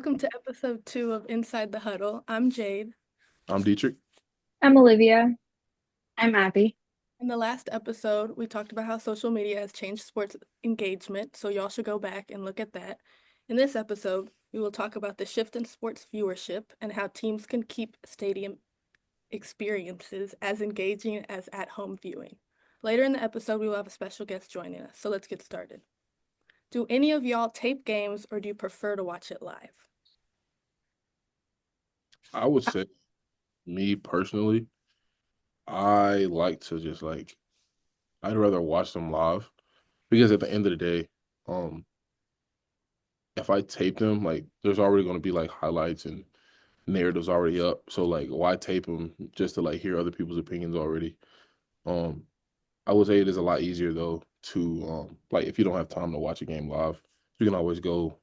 Welcome to episode 2 of Inside the Huddle. I'm Jade. I'm Dietrick. I'm Olivia. I'm Abbie. In the last episode, we talked about how social media has changed sports engagement, so y'all should go back and look at that. In this episode, we will talk about the shift in sports viewership and how teams can keep stadium experiences as engaging as at-home viewing. Later in the episode, we will have a special guest joining us, so let's get started. Do any of y'all tape games or do you prefer to watch it live? I would say, me personally, I like to I'd rather watch them live because at the end of the day, um, if I tape them, like there's already going to be like highlights and narratives already up. So like, why tape them just to like hear other people's opinions already? Um, I would say it is a lot easier though to like if you don't have time to watch a game live, you can always go.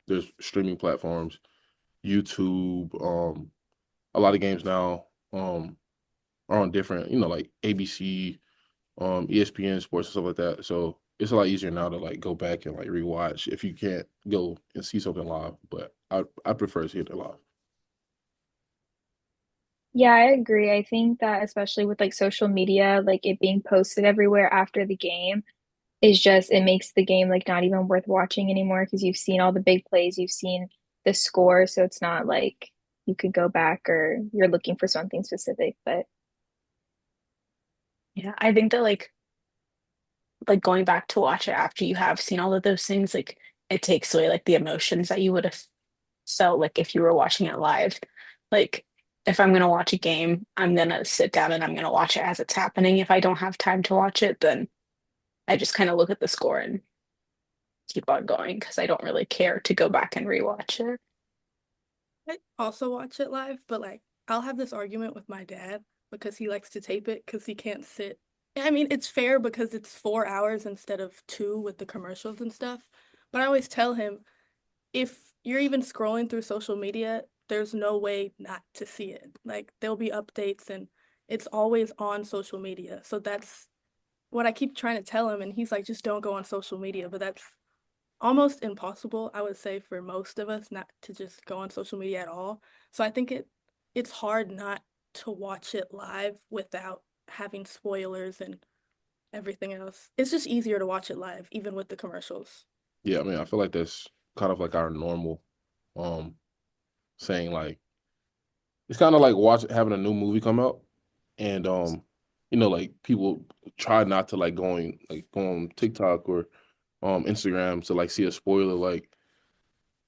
There's streaming platforms, YouTube. A lot of games now. Are on different, like ABC, ESPN sports and stuff like that. So it's a lot easier now to like go back and like rewatch if you can't go and see something live. But I prefer seeing it live. Yeah, I agree. I think that especially with like social media, like it being posted everywhere after the game is just it makes the game like not even worth watching anymore because you've seen all the big plays, you've seen the score, so it's not like you could go back or you're looking for something specific. But Yeah, I think that like going back to watch it after you have seen all of those things, like it takes away like the emotions that you would have felt like if you were watching it live. Like if I'm gonna watch a game, I'm gonna sit down and I'm gonna watch it as it's happening. If I don't have time to watch it, then I just kind of look at the score and keep on going because I don't really care to go back and rewatch it. I also watch it live, but like I'll have this argument with my dad because he likes to tape it because he can't sit. I mean, it's fair because it's 4 hours instead of two with the commercials and stuff. But I always tell him if you're even scrolling through social media, there's no way not to see it. Like there'll be updates and it's always on social media. So that's what I keep trying to tell him, and he's like, just don't go on social media. But that's almost impossible, I would say, for most of us not to just go on social media at all. So I think it's hard not to watch it live without having spoilers and everything else. It's just easier to watch it live, even with the commercials. Yeah, I mean, I feel like that's kind of like our normal um saying like it's kind of like watching having a new movie come out and like people try not to like go on TikTok or Instagram to like see a spoiler like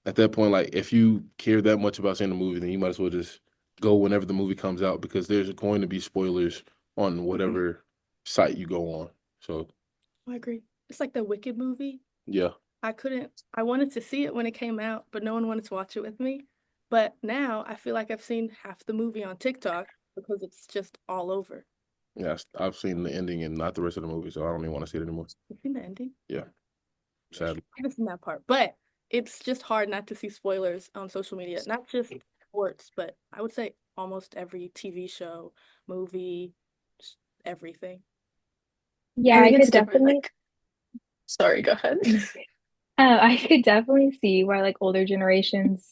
at that point, like if you care that much about seeing the movie, then you might as well just go whenever the movie comes out because there's going to be spoilers on whatever site you go on. So I agree. It's like the Wicked movie. yeah, I wanted to see it when it came out, but no one wanted to watch it with me. But now I feel like I've seen half the movie on TikTok because it's just all over. yeah, I've seen the ending and not the rest of the movie, so I don't even want to see it anymore. You've seen the ending? Yeah, sadly. I haven't seen that part, but it's just hard not to see spoilers on social media. Not just sports, but I would say almost every TV show, movie, just everything. yeah, I I think it's could different. definitely Like, sorry, go ahead. I could definitely see why like older generations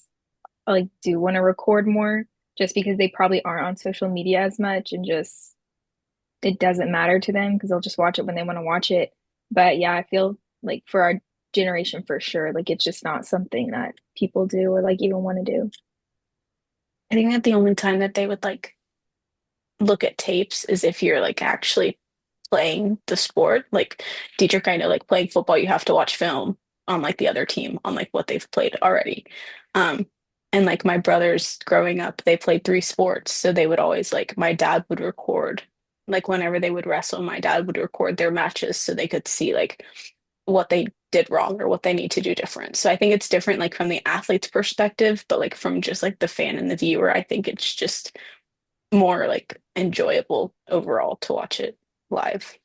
like do want to record more just because they probably aren't on social media as much and just it doesn't matter to them because they'll just watch it when they want to watch it. But yeah, I feel like for our generation for sure, like it's just not something that people do or like even want to do. I think that the only time that they would like look at tapes is if you're like actually playing the sport. Like Dietrich, I know like playing football, you have to watch film on like the other team on like what they've played already. Um, and like my brothers growing up, they played three sports. So they would always like my dad would record like whenever they would wrestle, my dad would record their matches so they could see like what they did wrong or what they need to do different. So I think it's different like from the athlete's perspective, but like from just like the fan and the viewer, I think it's just more like enjoyable overall to watch it live.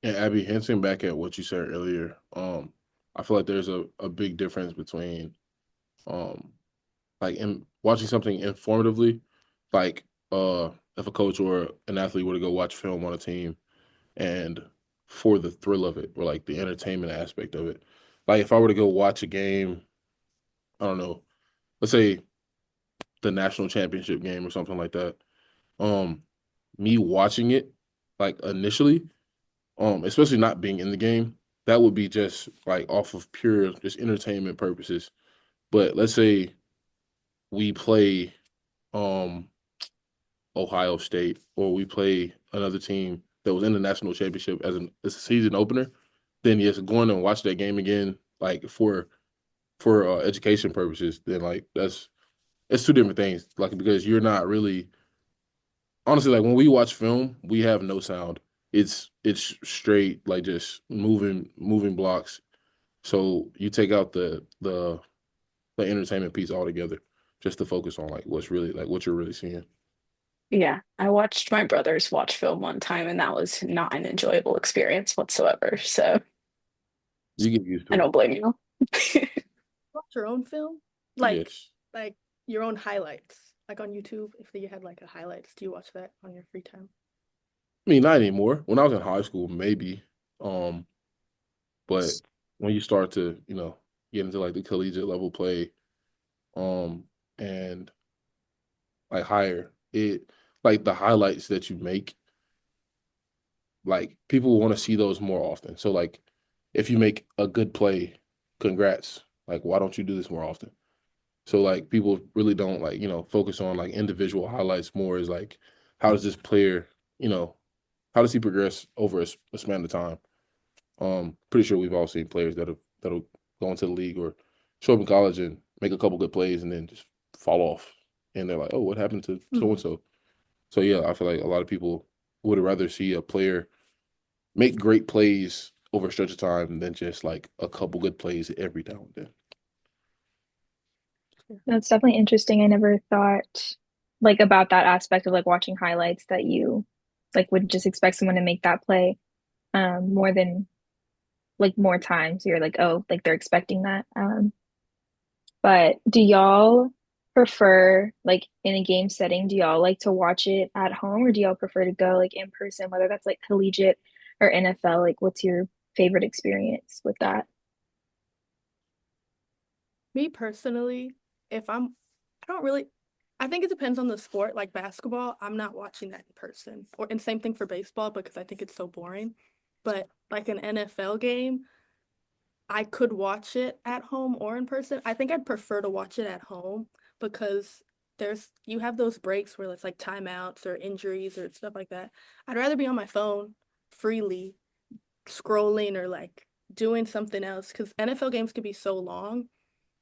And Abby, hinting back at what you said earlier, I feel like there's a big difference between um like in watching something informatively, like if a coach or an athlete were to go watch film on a team and for the thrill of it or like the entertainment aspect of it. Like if I were to go watch a game, I don't know, let's say the national championship game or something like that. Um, Me watching it like initially, especially not being in the game, that would be just like off of pure just entertainment purposes. But let's say we play um Ohio State or we play another team that was in the national championship as a season opener, then yes, going and watch that game again, like for education purposes, then like it's two different things. Like because you're not really honestly like when we watch film, we have no sound. It's straight like just moving blocks. So you take out the entertainment piece altogether, just to focus on like what's really like what you're really seeing. Yeah, I watched my brothers watch film one time, and that was not an enjoyable experience whatsoever. So You get used I to it. don't blame you. Watch your own film, like Yes. like your own highlights, like on YouTube. If you had like a highlights, do you watch that on your free time? I mean, not anymore. When I was in high school, maybe. Um, but when you start to, get into like the collegiate level play, um, and like higher, it like the highlights that you make, like people want to see those more often. So like if you make a good play, congrats. Like why don't you do this more often? So like people really don't like, focus on like individual highlights more as like how does this player, you know, how does he progress over a span of time? Pretty sure we've all seen players that'll go into the league or show up in college and make a couple good plays and then just fall off. And they're like, oh, what happened to so and Mhm. so? So yeah, I feel like a lot of people would rather see a player make great plays over a stretch of time than just like a couple good plays every now and then. That's definitely interesting. I never thought like about that aspect of like watching highlights that you like would just expect someone to make that play more than like more times. You're like, oh, like they're expecting that. But do y'all prefer like in a game setting, do y'all like to watch it at home or do y'all prefer to go like in person, whether that's like collegiate or NFL? Like what's your favorite experience with that? Me personally, if I'm, I don't really, I think it depends on the sport. Like basketball, I'm not watching that in person. And same thing for baseball because I think it's so boring. But like an NFL game, I could watch it at home or in person. I think I'd prefer to watch it at home because you have those breaks where it's like timeouts or injuries or stuff like that. I'd rather be on my phone freely scrolling or like doing something else because NFL games can be so long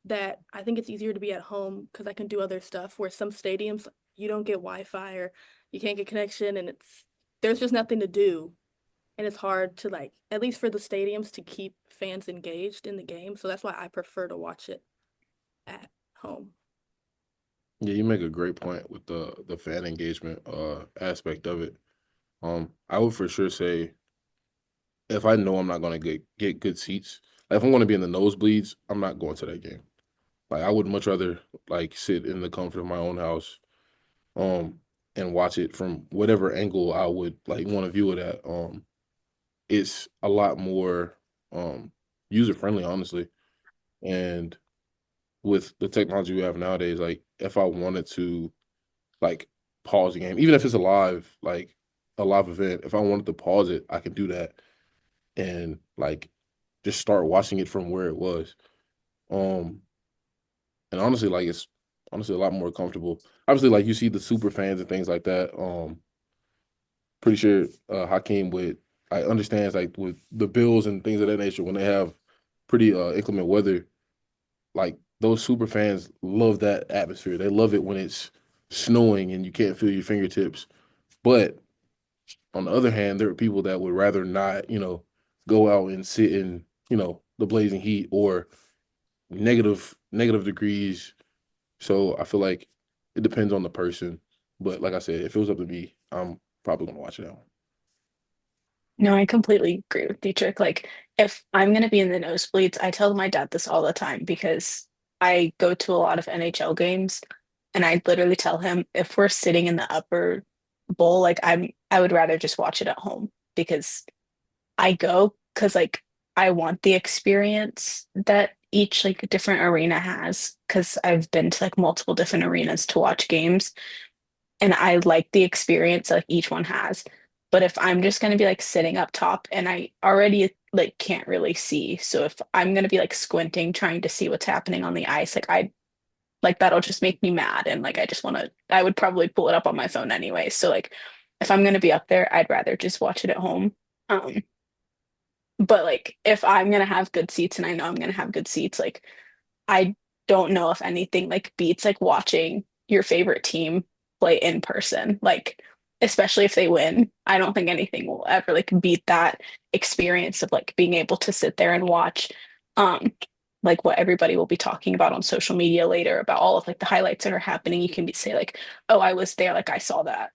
that I think it's easier to be at home because I can do other stuff. Where some stadiums you don't get Wi-Fi or you can't get connection, and there's just nothing to do, and it's hard to like at least for the stadiums to keep fans engaged in the game. So that's why I prefer to watch it at home. Yeah, you make a great point with the fan engagement aspect of it. I would for sure say if I know I'm not gonna get good seats, like if I'm gonna be in the nosebleeds, I'm not going to that game. Like I would much rather like sit in the comfort of my own house, um, and watch it from whatever angle I would like want to view it at. It's a lot more user friendly, honestly. And with the technology we have nowadays, like if I wanted to like pause the game, even if it's a live event, if I wanted to pause it, I can do that and like just start watching it from where it was. Um, and honestly, like it's honestly a lot more comfortable. Obviously, like you see the super fans and things like that. Pretty sure Hakeem would I understands like with the Bills and things of that nature when they have pretty inclement weather, like those super fans love that atmosphere. They love it when it's snowing and you can't feel your fingertips. But on the other hand, there are people that would rather not, go out and sit in, the blazing heat or negative degrees. So I feel like it depends on the person. But like I said, if it was up to me, I'm probably gonna watch it out. No, I completely agree with Dietrich. Like, if I'm going to be in the nosebleeds, I tell my dad this all the time because I go to a lot of NHL games, and I literally tell him if we're sitting in the upper bowl, like I would rather just watch it at home because I go because like I want the experience that each like different arena has, because I've been to like multiple different arenas to watch games, and I like the experience like each one has. But if I'm just gonna be like sitting up top and I already like can't really see, so if I'm gonna be like squinting trying to see what's happening on the ice, like that'll just make me mad, and like I would probably pull it up on my phone anyway. So like if I'm gonna be up there, I'd rather just watch it at home. Um, but like if I'm gonna have good seats and I know I'm gonna have good seats, like I don't know if anything like beats like watching your favorite team play in person. Like especially if they win. I don't think anything will ever like beat that experience of like being able to sit there and watch um like what everybody will be talking about on social media later about all of like the highlights that are happening. You can say like, "Oh, I was there, like I saw that."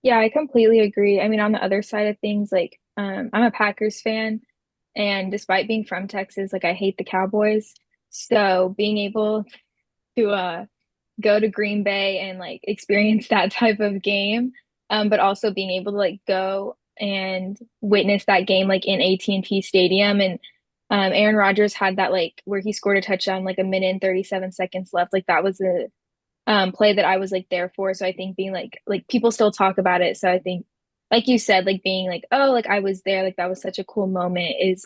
Yeah, I completely agree. I mean, on the other side of things, like I'm a Packers fan, and despite being from Texas, like I hate the Cowboys. So being able to go to Green Bay and like experience that type of game, but also being able to like go and witness that game like in AT&T Stadium, and Aaron Rodgers had that like where he scored a touchdown like a minute and 37 seconds left. Like that was a play that I was like there for. So I think being like people still talk about it. So I think like you said, like being like, oh, like I was there, like that was such a cool moment is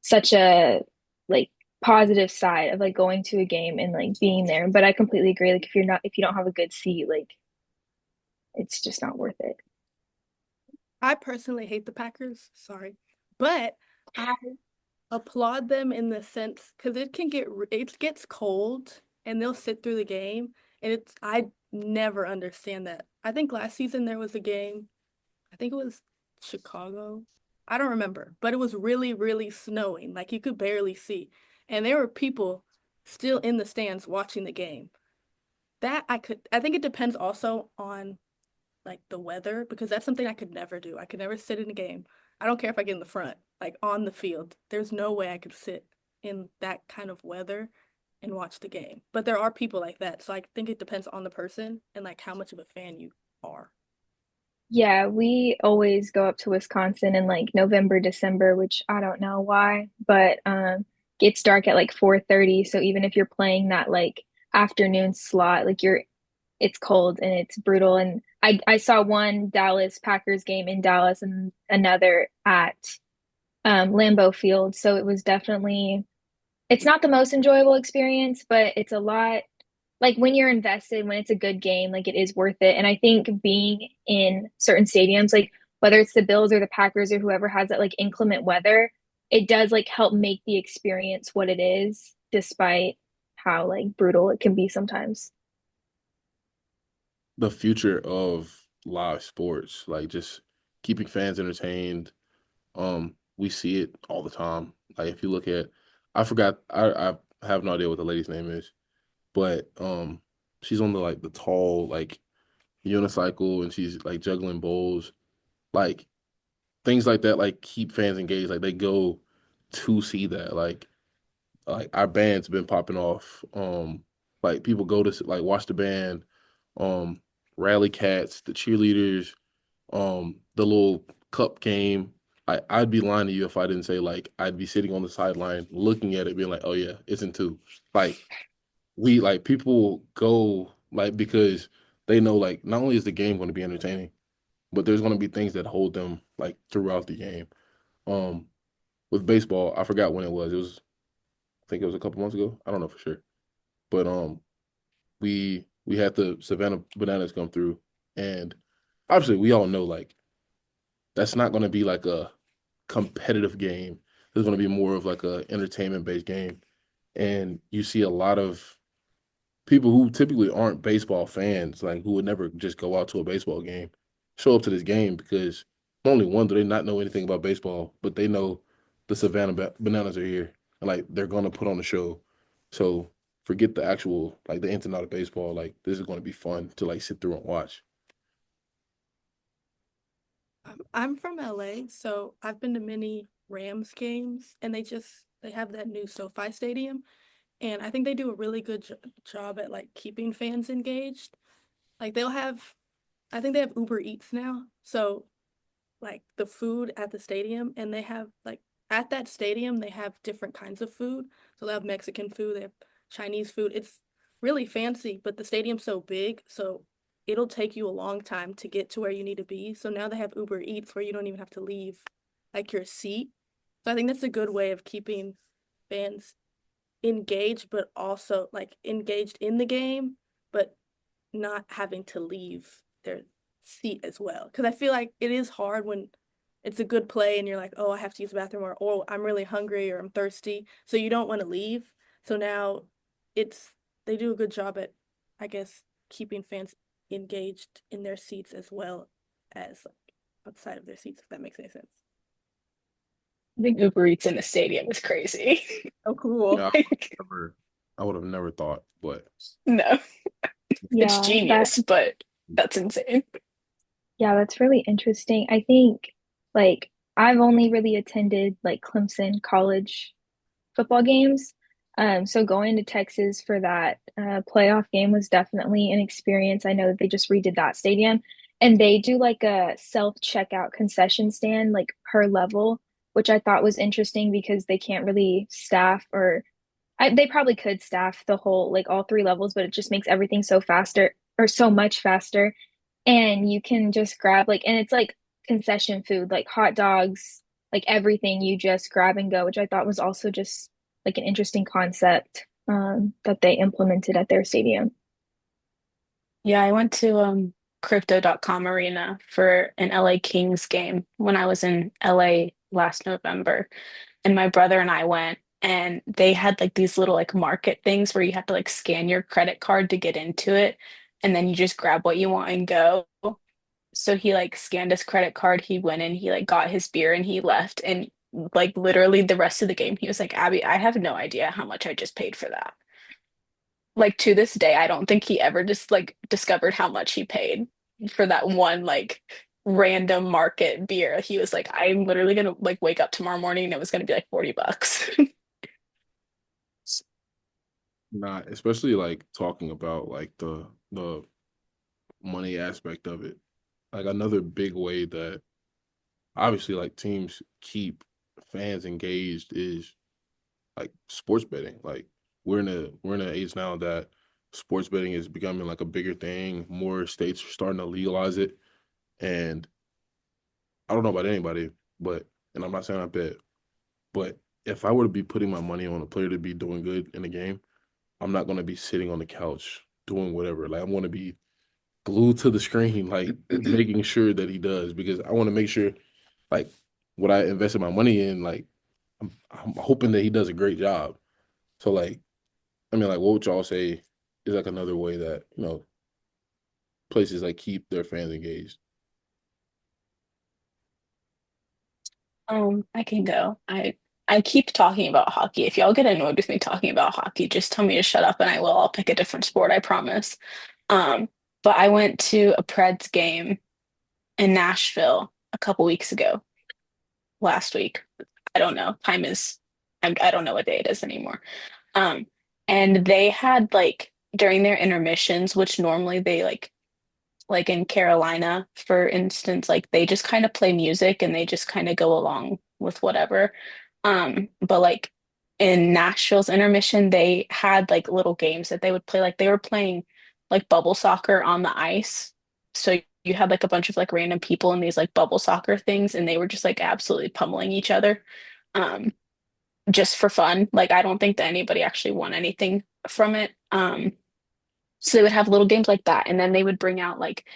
such a like positive side of like going to a game and like being there. But I completely agree. Like if you don't have a good seat, like it's just not worth it. I personally hate the Packers, sorry, but I applaud them in the sense because it gets cold and they'll sit through the game, and I never understand that. I think last season there was a game, I think it was Chicago. I don't remember, but it was really, really snowing. Like you could barely see. And there were people still in the stands watching the game. I think it depends also on like the weather because that's something I could never do. I could never sit in a game. I don't care if I get in the front, like on the field. There's no way I could sit in that kind of weather and watch the game. But there are people like that. So I think it depends on the person and like how much of a fan you are. Yeah, we always go up to Wisconsin in like November, December, which I don't know why, but gets dark at like 4:30. So even if you're playing that like afternoon slot, like it's cold and it's brutal. And I saw one Dallas Packers game in Dallas and another at Lambeau Field. So it was definitely it's not the most enjoyable experience, but it's a lot like when you're invested, when it's a good game, like it is worth it. And I think being in certain stadiums, like whether it's the Bills or the Packers or whoever has that like inclement weather, it does like help make the experience what it is, despite how like brutal it can be sometimes. The future of live sports, like just keeping fans entertained. We see it all the time. Like if you look at, I forgot, I have no idea what the lady's name is, but she's on the tall like unicycle and she's like juggling bowls, like things like that. Like keep fans engaged. Like they go to see that. Like our band's been popping off. Like people go to like watch the band, um, rally cats, the cheerleaders, the little cup game. I'd be lying to you if I didn't say like I'd be sitting on the sideline looking at it, being like, "Oh yeah, it's in two." Like we like people go like because they know like not only is the game going to be entertaining, but there's going to be things that hold them like throughout the game. Um, with baseball, I forgot when it was. It was I think it was a couple months ago. I don't know for sure, but we had the Savannah Bananas come through, and obviously we all know like that's not going to be like a competitive game. It's going to be more of like a entertainment based game, and you see a lot of people who typically aren't baseball fans, like who would never just go out to a baseball game, show up to this game because not only one do they not know anything about baseball, but they know the Bananas are here and like they're going to put on a show. So forget the actual like the ins and out of baseball. Like this is going to be fun to like sit through and watch. I'm from LA, so I've been to many Rams games, and they have that new SoFi Stadium, and I think they do a really good job at like keeping fans engaged. Like I think they have Uber Eats now, so like the food at the stadium, and they have like at that stadium they have different kinds of food. So they have Mexican food, they have Chinese food. It's really fancy, but the stadium's so big, so it'll take you a long time to get to where you need to be. So now they have Uber Eats where you don't even have to leave like your seat. So I think that's a good way of keeping fans engaged, but also like engaged in the game, but not having to leave their seat as well. Because I feel like it is hard when it's a good play and you're like, oh, I have to use the bathroom, or oh, I'm really hungry or I'm thirsty. So you don't want to leave. So now it's they do a good job at, I guess, keeping fans engaged in their seats as well as like outside of their seats, if that makes any sense. I think Uber Eats in the stadium is crazy. Oh, cool. Yeah, Like, I would have never thought, but no, it's Yeah, that genius, but that's insane. yeah, that's really interesting. I think like I've only really attended like Clemson college football games. So going to Texas for that playoff game was definitely an experience. I know that they just redid that stadium and they do like a self-checkout concession stand like per level, which I thought was interesting because they can't really staff they probably could staff the whole like all three levels, but it just makes everything so faster or so much faster. And you can just grab like and it's like concession food, like hot dogs, like everything you just grab and go, which I thought was also just like an interesting concept that they implemented at their stadium. Yeah, I went to crypto.com arena for an LA Kings game when I was in LA last November. And my brother and I went and they had like these little like market things where you have to like scan your credit card to get into it and then you just grab what you want and go. So he like scanned his credit card, he went in, he like got his beer and he left and like literally the rest of the game he was like, Abby, I have no idea how much I just paid for that. Like to this day, I don't think he ever just like discovered how much he paid for that one like random market beer. He was like, I'm literally gonna like wake up tomorrow morning and it was gonna be like $40. not especially like talking about like the money aspect of it. Like another big way that obviously like teams keep fans engaged is like sports betting. Like we're in an age now that sports betting is becoming like a bigger thing. More states are starting to legalize it. And I don't know about anybody, but and I'm not saying I bet, but if I were to be putting my money on a player to be doing good in the game, I'm not gonna be sitting on the couch doing whatever. Like I'm gonna be glued to the screen, like making sure that he does because I want to make sure like what I invested my money in, like I'm hoping that he does a great job. So like, I mean, like, what would y'all say is like another way that places like keep their fans engaged? I can go. I keep talking about hockey. If y'all get annoyed with me talking about hockey, just tell me to shut up and I will. I'll pick a different sport, I promise. Um, but I went to a Preds game in Nashville a couple weeks ago, last week. I don't know. I don't know what day it is anymore. Um, and they had like during their intermissions, which normally they like in Carolina, for instance, like they just kind of play music and they just kind of go along with whatever. But like in Nashville's intermission, they had like little games that they would play. Like they were playing like bubble soccer on the ice. So you had like a bunch of like random people in these like bubble soccer things, and they were just like absolutely pummeling each other, um, just for fun. Like I don't think that anybody actually won anything from it. So they would have little games like that, and then they would bring out like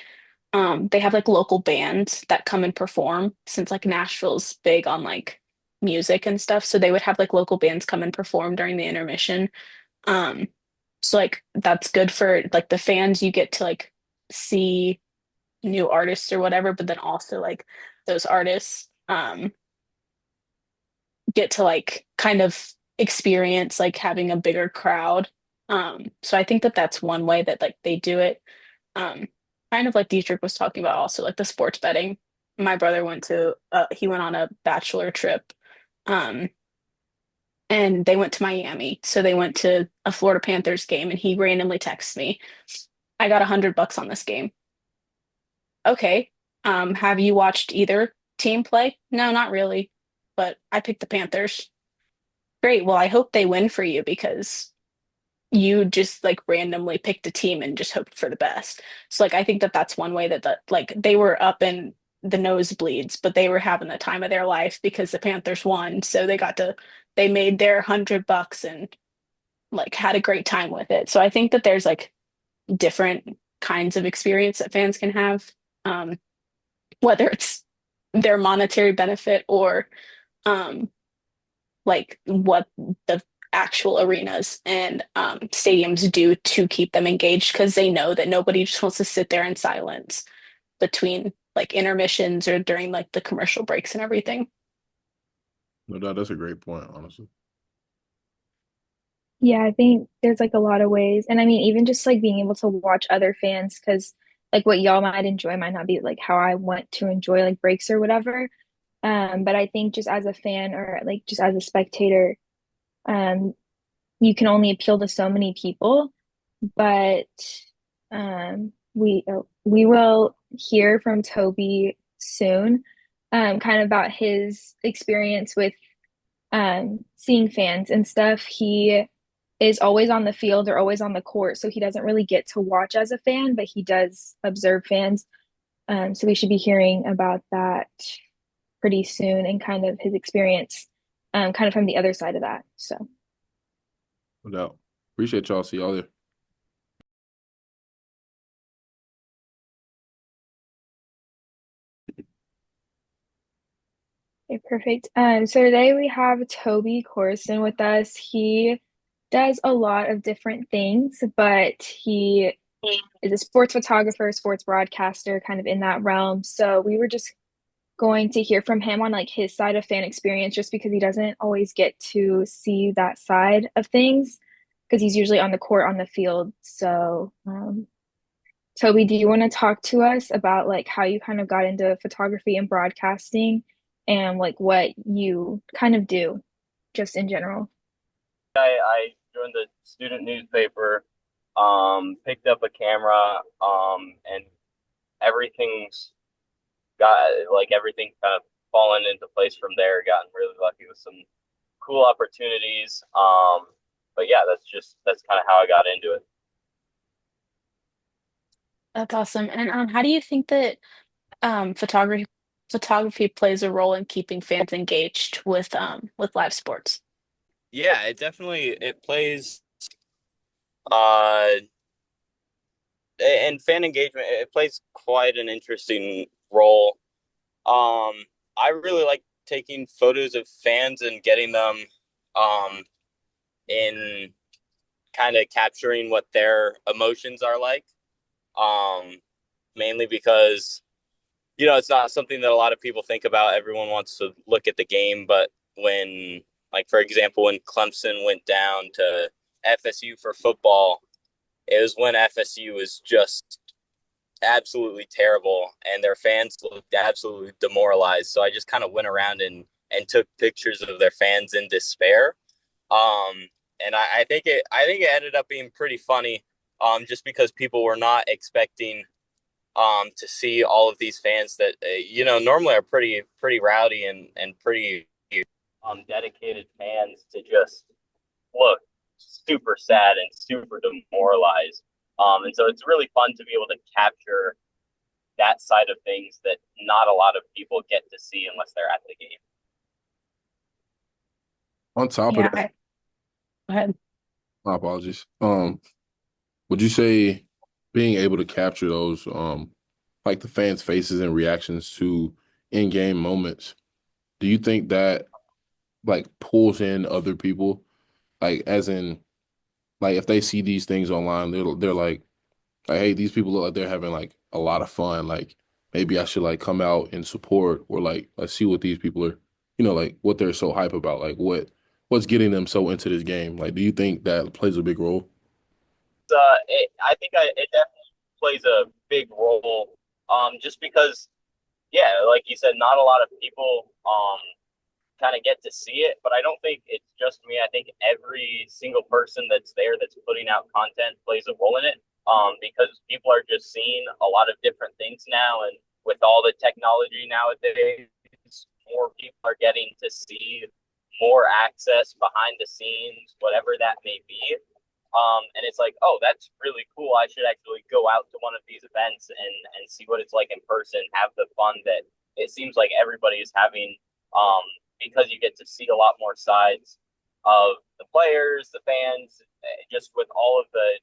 they have like local bands that come and perform since like Nashville's big on like music and stuff. So they would have like local bands come and perform during the intermission. Um, so like that's good for like the fans. You get to like see new artists or whatever, but then also like those artists get to like kind of experience like having a bigger crowd. So I think that that's one way that like they do it. Um, Kind of like Dietrich was talking about also like the sports betting. My brother he went on a bachelor trip, um, and they went to Miami. So they went to a Florida Panthers game and he randomly texted me, I got $100 on this game. Okay. Have you watched either team play? No, not really. but I picked the Panthers. Great. Well, I hope they win for you because you just like randomly picked a team and just hoped for the best. So like I think that that's one way that like they were up in the nosebleeds, but they were having the time of their life because the Panthers won. So they made their $100 and like had a great time with it. So I think that there's like different kinds of experience that fans can have, um, whether it's their monetary benefit or um, like what the actual arenas and stadiums do to keep them engaged because they know that nobody just wants to sit there in silence between like intermissions or during like the commercial breaks and everything. No doubt, that's a great point, honestly. Yeah, I think there's like a lot of ways. And I mean, even just like being able to watch other fans, because like what y'all might enjoy might not be like how I want to enjoy like breaks or whatever. But I think just as a fan or like just as a spectator, um, you can only appeal to so many people. But we will hear from Toby soon, kind of about his experience with seeing fans and stuff. He is always on the field or always on the court, so he doesn't really get to watch as a fan, but he does observe fans. So we should be hearing about that pretty soon and kind of his experience, kind of from the other side of that. So, No doubt. Appreciate y'all. See y'all there. okay, perfect. So today we have Toby Corriston with us. He does a lot of different things, but he is a sports photographer, sports broadcaster, kind of in that realm. So we were just going to hear from him on like his side of fan experience, just because he doesn't always get to see that side of things because he's usually on the court, on the field. So, Toby, do you want to talk to us about like how you kind of got into photography and broadcasting and like what you kind of do just in general? I joined the student newspaper, picked up a camera, and everything's everything kind of fallen into place from there. Gotten really lucky with some cool opportunities. But yeah, that's kind of how I got into it. That's awesome. And how do you think that photography plays a role in keeping fans engaged with live sports? Yeah, it plays uh and fan engagement. It plays quite an interesting role. Um, I really like taking photos of fans and getting them um in kind of capturing what their emotions are like. Um, Mainly because it's not something that a lot of people think about. Everyone wants to look at the game, but when, like, for example, when Clemson went down to FSU for football, it was when FSU was just absolutely terrible and their fans looked absolutely demoralized. So I just kind of went around and took pictures of their fans in despair. And I think it ended up being pretty funny, just because people were not expecting to see all of these fans that normally are pretty rowdy and pretty dedicated fans to just look super sad and super demoralized. And so it's really fun to be able to capture that side of things that not a lot of people get to see unless they're at the game. On top of Yeah, that, go ahead. my apologies. Would you say being able to capture those like the fans' faces and reactions to in-game moments, do you think that like pulls in other people? Like as in like if they see these things online, they're like, hey, these people look like they're having like a lot of fun. Like maybe I should like come out and support or like let's see what these people are, like what they're so hype about. Like what's getting them so into this game? Like, do you think that plays a big role? I think it definitely plays a big role. Just because, yeah, like you said, not a lot of people kind of get to see it, but I don't think it's just me. I think every single person that's there that's putting out content plays a role in it. Because people are just seeing a lot of different things now, and with all the technology nowadays, more people are getting to see more access behind the scenes, whatever that may be. And it's like, oh, that's really cool. I should actually go out to one of these events and see what it's like in person, have the fun that it seems like everybody is having, because you get to see a lot more sides of the players, the fans, just with all of the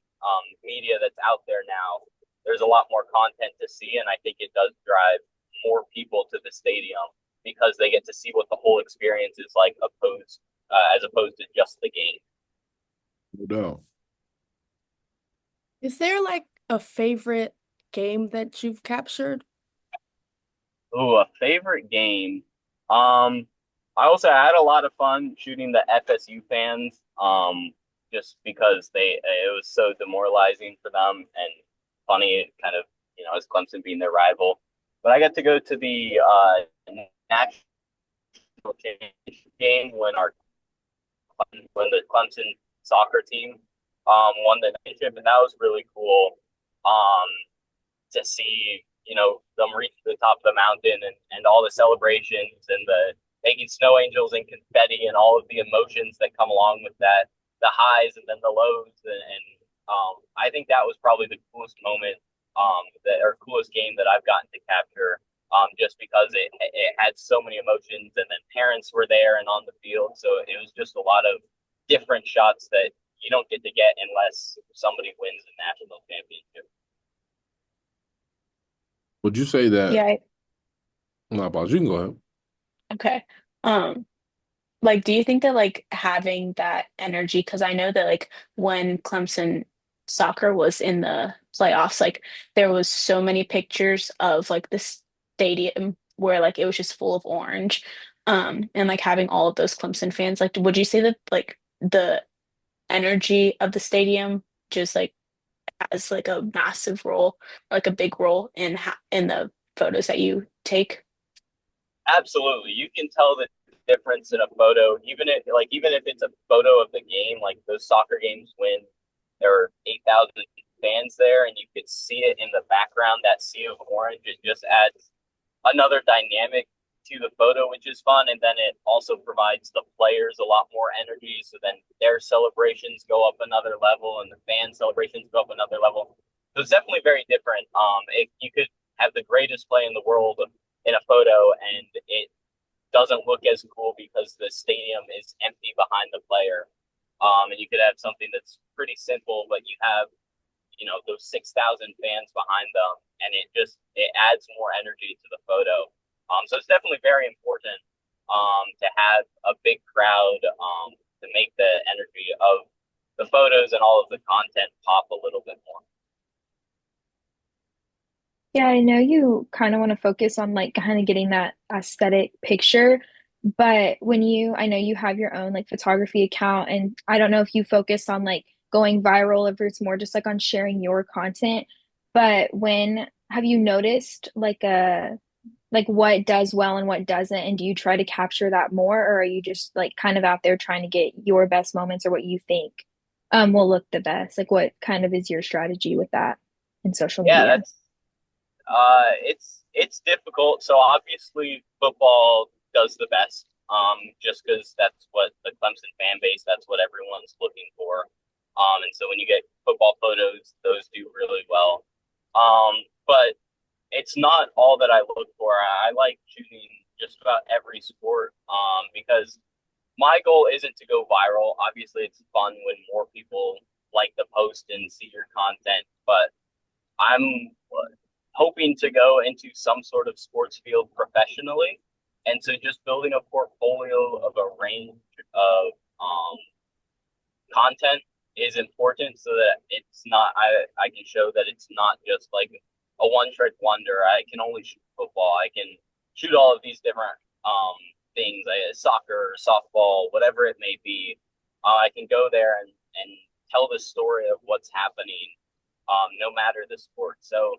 media that's out there now. There's a lot more content to see, and I think it does drive more people to the stadium because they get to see what the whole experience is like, as opposed to just the game. No doubt. Is there like a favorite game that you've captured? Ooh, a favorite game. I also had a lot of fun shooting the FSU fans. Just because it was so demoralizing for them and funny, kind of, as Clemson being their rival. But I got to go to the national championship game when the Clemson soccer team won the championship, and that was really cool. Um, to see, them reach the top of the mountain and all the celebrations and the making snow angels and confetti and all of the emotions that come along with that, the highs and then the lows. And I think that was probably the coolest moment, or coolest game that I've gotten to capture, just because it had so many emotions, and then parents were there and on the field. So it was just a lot of different shots that you don't get to get unless somebody wins the national championship. Would you say that? Yeah. No, pause. You can go ahead. Okay. Um, like, do you think that like having that energy, because I know that like when Clemson soccer was in the playoffs, like there was so many pictures of like the stadium where like it was just full of orange. And like having all of those Clemson fans, like would you say that like the energy of the stadium just like has like a massive role, like a big role in in the photos that you take? Absolutely, you can tell the difference in a photo, even if it's a photo of the game, like those soccer games when there were 8,000 fans there, and you could see it in the background. That sea of orange, it just adds another dynamic to the photo, which is fun. And then it also provides the players a lot more energy. So then their celebrations go up another level and the fan celebrations go up another level. So it's definitely very different. If you could have the greatest play in the world in a photo and it doesn't look as cool because the stadium is empty behind the player. And you could have something that's pretty simple, but you have, those 6,000 fans behind them, and it adds more energy to the photo. So it's definitely very important to have a big crowd to make the energy of the photos and all of the content pop a little bit more. Yeah, I know you kind of want to focus on like kind of getting that aesthetic picture, but I know you have your own like photography account, and I don't know if you focus on like going viral, if it's more just like on sharing your content, but when have you noticed like what does well and what doesn't, and do you try to capture that more, or are you just like kind of out there trying to get your best moments or what you think will look the best? Like what kind of is your strategy with that in social Yeah, media? it's difficult. So obviously football does the best. Just because that's what the Clemson fan base, that's what everyone's looking for. And so when you get football photos, those do really well. But it's not all that I look for. I like shooting just about every sport. Because my goal isn't to go viral. Obviously, it's fun when more people like the post and see your content, but I'm hoping to go into some sort of sports field professionally. And so just building a portfolio of a range of content is important so that I can show that it's not just like a one trick wonder. I can only shoot football. I can shoot all of these different things, like soccer, softball, whatever it may be. I can go there and tell the story of what's happening, no matter the sport. So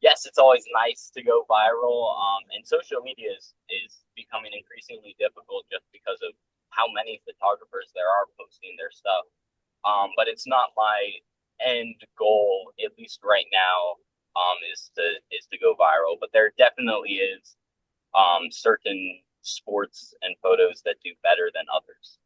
yes, it's always nice to go viral. And social media is becoming increasingly difficult just because of how many photographers there are posting their stuff. But it's not my end goal, at least right now, is to go viral. But there definitely is certain sports and photos that do better than others.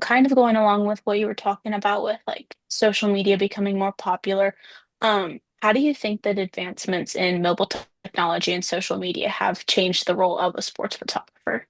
Kind of going along with what you were talking about with like social media becoming more popular. How do you think that advancements in mobile technology and social media have changed the role of a sports photographer?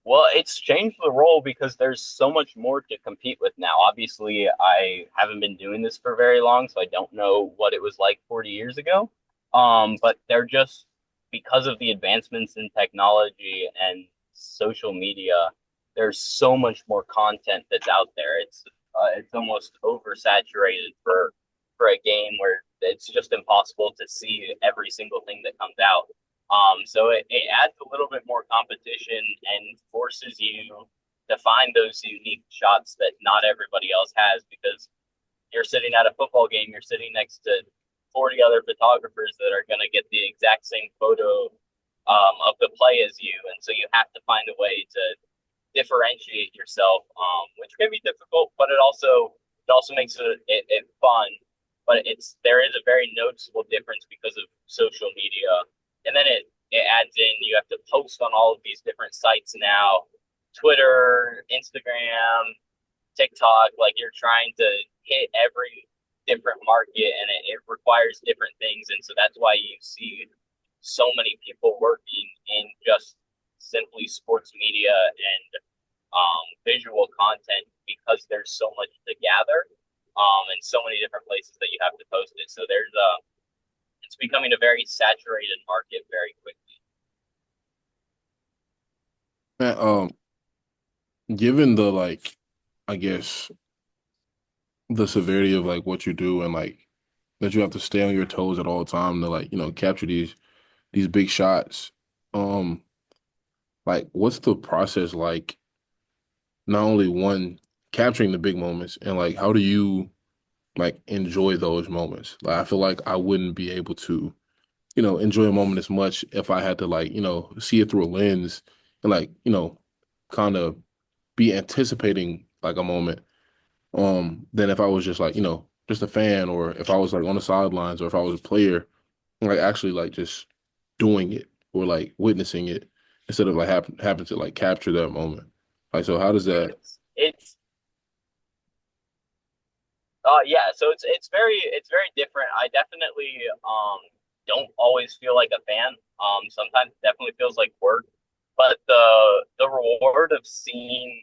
Well, it's changed the role because there's so much more to compete with now. Obviously, I haven't been doing this for very long, so I don't know what it was like 40 years ago. But they're just because of the advancements in technology and social media, there's so much more content that's out there. It's almost oversaturated for a game where it's just impossible to see every single thing that comes out. So it adds a little bit more competition and forces you to find those unique shots that not everybody else has because you're sitting at a football game, you're sitting next to 40 other photographers that are going to get the exact same photo of the play as you. And so you have to find a way to differentiate yourself, which can be difficult, but it also makes it fun. But there is a very noticeable difference because of social media, and then it adds in you have to post on all of these different sites now, Twitter, Instagram, TikTok. Like you're trying to hit every different market, and it requires different things, and so that's why you see so many people working in just simply sports media and visual content because there's so much to gather and so many different places that you have to post it. So it's becoming a very saturated market very quickly. Man, given the like, I guess the severity of like what you do and like that you have to stay on your toes at all time to like, capture these big shots. Um, like what's the process like not only one capturing the big moments and like how do you like enjoy those moments? Like I feel like I wouldn't be able to, enjoy a moment as much if I had to like, see it through a lens and like, kind of be anticipating like a moment than if I was just like, just a fan or if I was like on the sidelines or if I was a player, like actually like just doing it or like witnessing it instead of like happen to like capture that moment. Like so how does that It's yeah, so it's very different. I definitely don't always feel like a fan. Sometimes it definitely feels like work, but the reward of seeing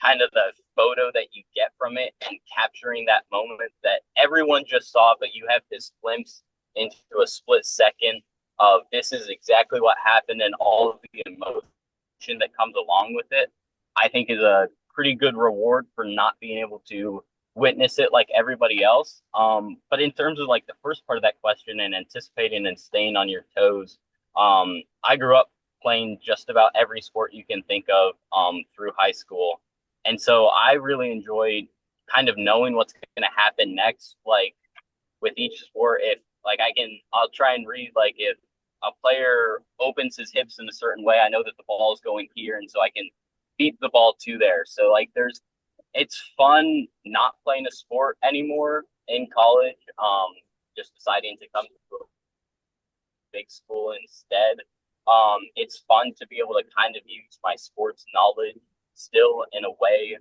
kind of the photo that you get from it and capturing that moment that everyone just saw, but you have this glimpse into a split second of this is exactly what happened and all of the emotion that comes along with it, I think is a pretty good reward for not being able to witness it like everybody else. But in terms of like the first part of that question and anticipating and staying on your toes, I grew up playing just about every sport you can think of through high school. And so I really enjoyed kind of knowing what's going to happen next. Like with each sport, if like I'll try and read like if a player opens his hips in a certain way, I know that the ball is going here, and so I can beat the ball to there. So like it's fun not playing a sport anymore in college. Just deciding to come to a big school instead. It's fun to be able to kind of use my sports knowledge still in a way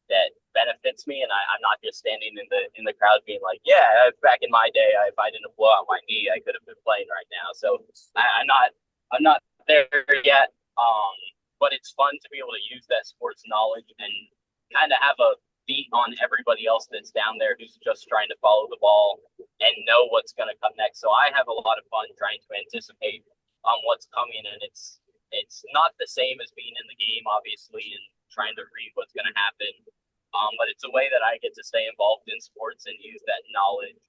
that benefits me, and I'm not just standing in the crowd being like, yeah, back in my day, if I didn't blow out my knee, I could have been playing right now. So I'm not there yet. But it's fun to be able to use that sports knowledge and kind of have a beat on everybody else that's down there who's just trying to follow the ball and know what's going to come next. So I have a lot of fun trying to anticipate what's coming, and it's not the same as being in the game, obviously, and trying to read what's going to happen. But it's a way that I get to stay involved in sports and use that knowledge.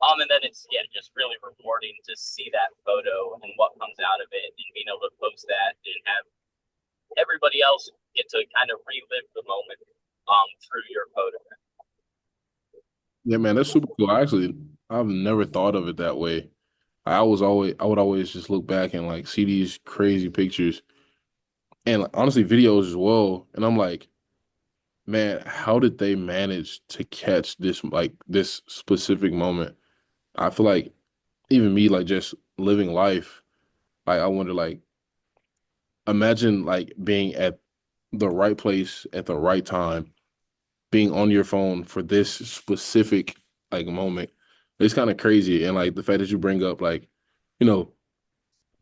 And then it's just really rewarding to see that photo and what comes out of it, and being able to post that and have everybody else get to kind of relive the moment through your photograph. yeah, man, that's super cool. Actually, I've never thought of it that way. I would always just look back and like see these crazy pictures and like, honestly videos as well. And I'm like, man, how did they manage to catch this like this specific moment? I feel like even me, like just living life, like I wonder, like imagine like being at the right place at the right time, being on your phone for this specific like moment. It's kind of crazy, and like the fact that you bring up like, you know,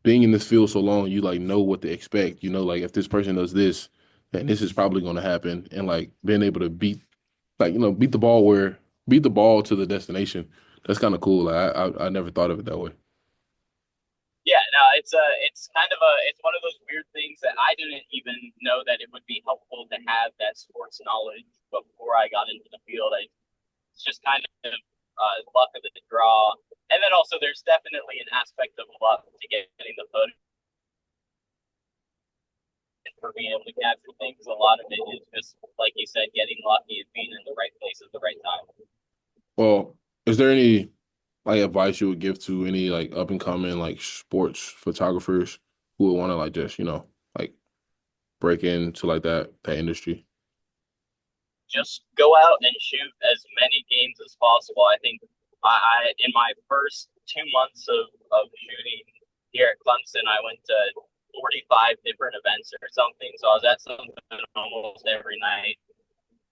being in this field so long, you like know what to expect. You know, like if this person does this, then this is probably going to happen, and like being able to beat, like beat the ball to the destination. That's kind of cool. Like I never thought of it that way. Yeah, no, it's one of those weird things that I didn't even know that it would be helpful to have that sports knowledge before I got into the field. It's just kind of luck of the draw, and then also there's definitely an aspect of luck to getting the footage for being able to capture things. A lot of it is just like you said, getting lucky and being in the right place at the right time. Well, is there any like advice you would give to any like up and coming like sports photographers who would want to like just like break into like that industry? Just go out and shoot as many games as possible. I think I in my first 2 months of shooting here at Clemson, I went to 45 different events or something. So I was at something almost every night.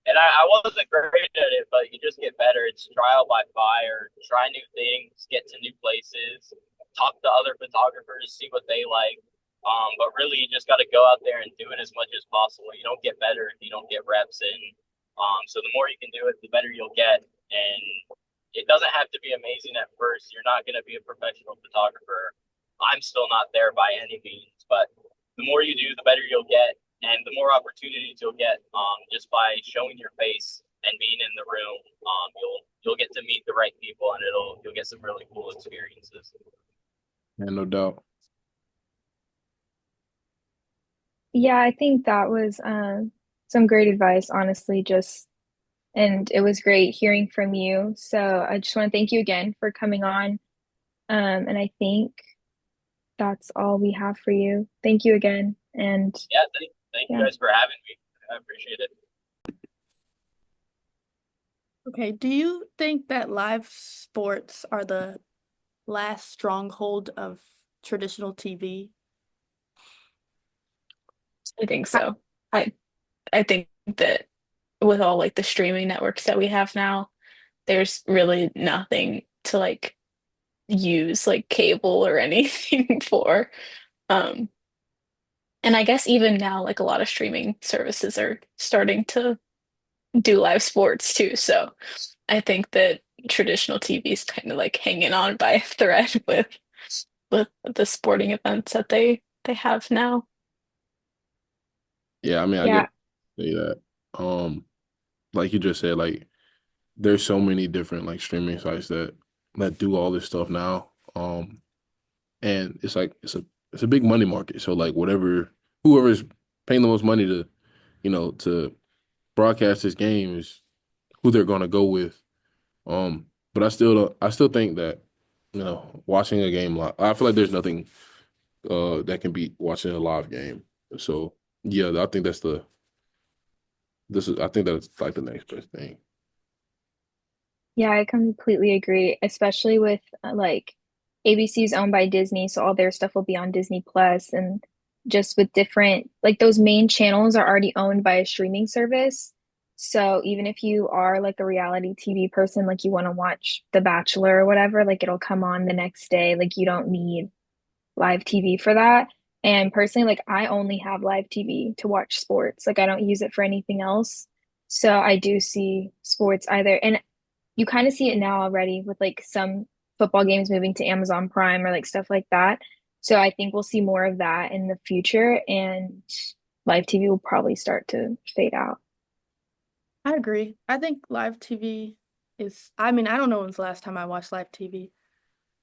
And I wasn't great at it, but you just get better. It's trial by fire. Try new things, get to new places, talk to other photographers, see what they like. But really, you just got to go out there and do it as much as possible. You don't get better if you don't get reps in. So the more you can do it, the better you'll get. And it doesn't have to be amazing at first. You're not going to be a professional photographer. I'm still not there by any means, but the more you do, the better you'll get, and the more opportunities you'll get just by showing your face and being in the room. You'll get to meet the right people, and you'll get some really cool experiences. And no doubt. Yeah, I think that was some great advice, honestly, just and it was great hearing from you. So I just want to thank you again for coming on. And I think that's all we have for you. Thank you again. And Yeah, thank you yeah. guys for having me. I appreciate it. Okay, do you think that live sports are the last stronghold of traditional TV? I think so. I I think that with all like the streaming networks that we have now, there's really nothing to like use like cable or anything for. Um, and I guess even now, like a lot of streaming services are starting to do live sports too. So I think that traditional TV is kind of like hanging on by a thread with the sporting events that they have now. Yeah, I mean, I Yeah, get say that. Um, like you just said, like there's so many different like streaming sites that do all this stuff now. And it's like it's a big money market. So like whoever's paying the most money to broadcast this game is who they're gonna go with. But I still think that watching a game live, I feel like there's nothing that can beat watching a live game. So yeah, I think I think that's like the next best thing. yeah, I completely agree, especially with like ABC is owned by Disney, so all their stuff will be on Disney Plus and just with different like those main channels are already owned by a streaming service. So even if you are like a reality TV person, like you want to watch The Bachelor or whatever, like it'll come on the next day. Like you don't need live TV for that. And personally, like I only have live TV to watch sports. Like I don't use it for anything else. So I do see sports either, and you kind of see it now already with like some football games moving to Amazon Prime or like stuff like that. So I think we'll see more of that in the future, and live TV will probably start to fade out. I agree. I think live TV I mean, I don't know when's the last time I watched live TV.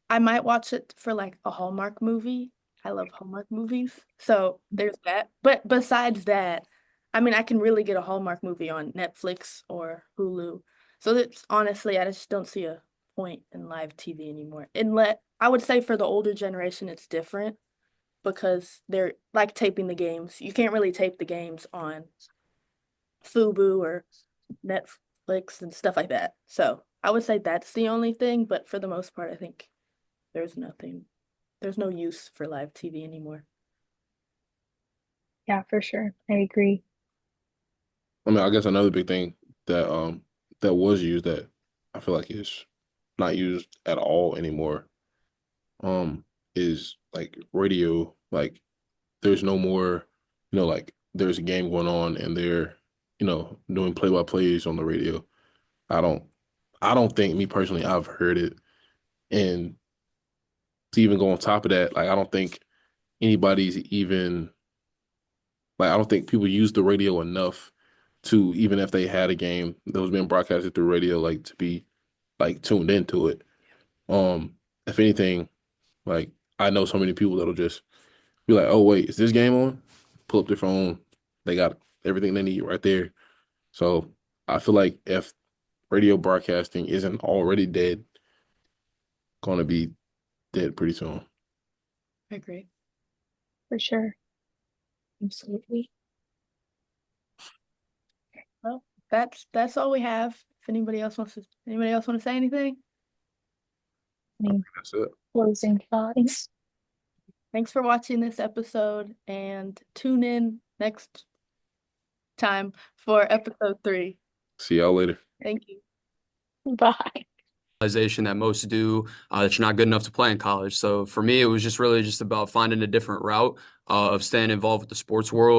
I might watch it for like a Hallmark movie. I love Hallmark movies. So there's that. But besides that, I mean, I can really get a Hallmark movie on Netflix or Hulu. So that's honestly, I just don't see a point in live TV anymore. Unless I would say for the older generation, it's different because they're like taping the games. You can't really tape the games on Fubu or Netflix and stuff like that. So I would say that's the only thing. But for the most part, I think there's no use for live TV anymore. Yeah, for sure. I agree. I mean, I guess another big thing that that was used that I feel like is not used at all anymore is like radio. Like there's no more, like there's a game going on and they're, doing play-by-plays on the radio. I don't I don't think me personally I've heard it. And to even go on top of that, like I don't think anybody's even like I don't think people use the radio enough to even if they had a game that was being broadcasted through radio, like to be like tuned into it. If anything, like I know so many people that'll just be like, "Oh wait, is this game on?" Pull up their phone, they got everything they need right there. So I feel like if radio broadcasting isn't already dead, gonna be dead pretty soon. I agree. For sure. Absolutely. Well, that's all we have. If anybody else want to say anything? Any That's it. closing thoughts? Thanks for watching this episode and tune in next time for episode 3. See y'all later. Thank you. Bye. That most do that you're not good enough to play in college. So for me, it was just really just about finding a different route of staying involved with the sports world.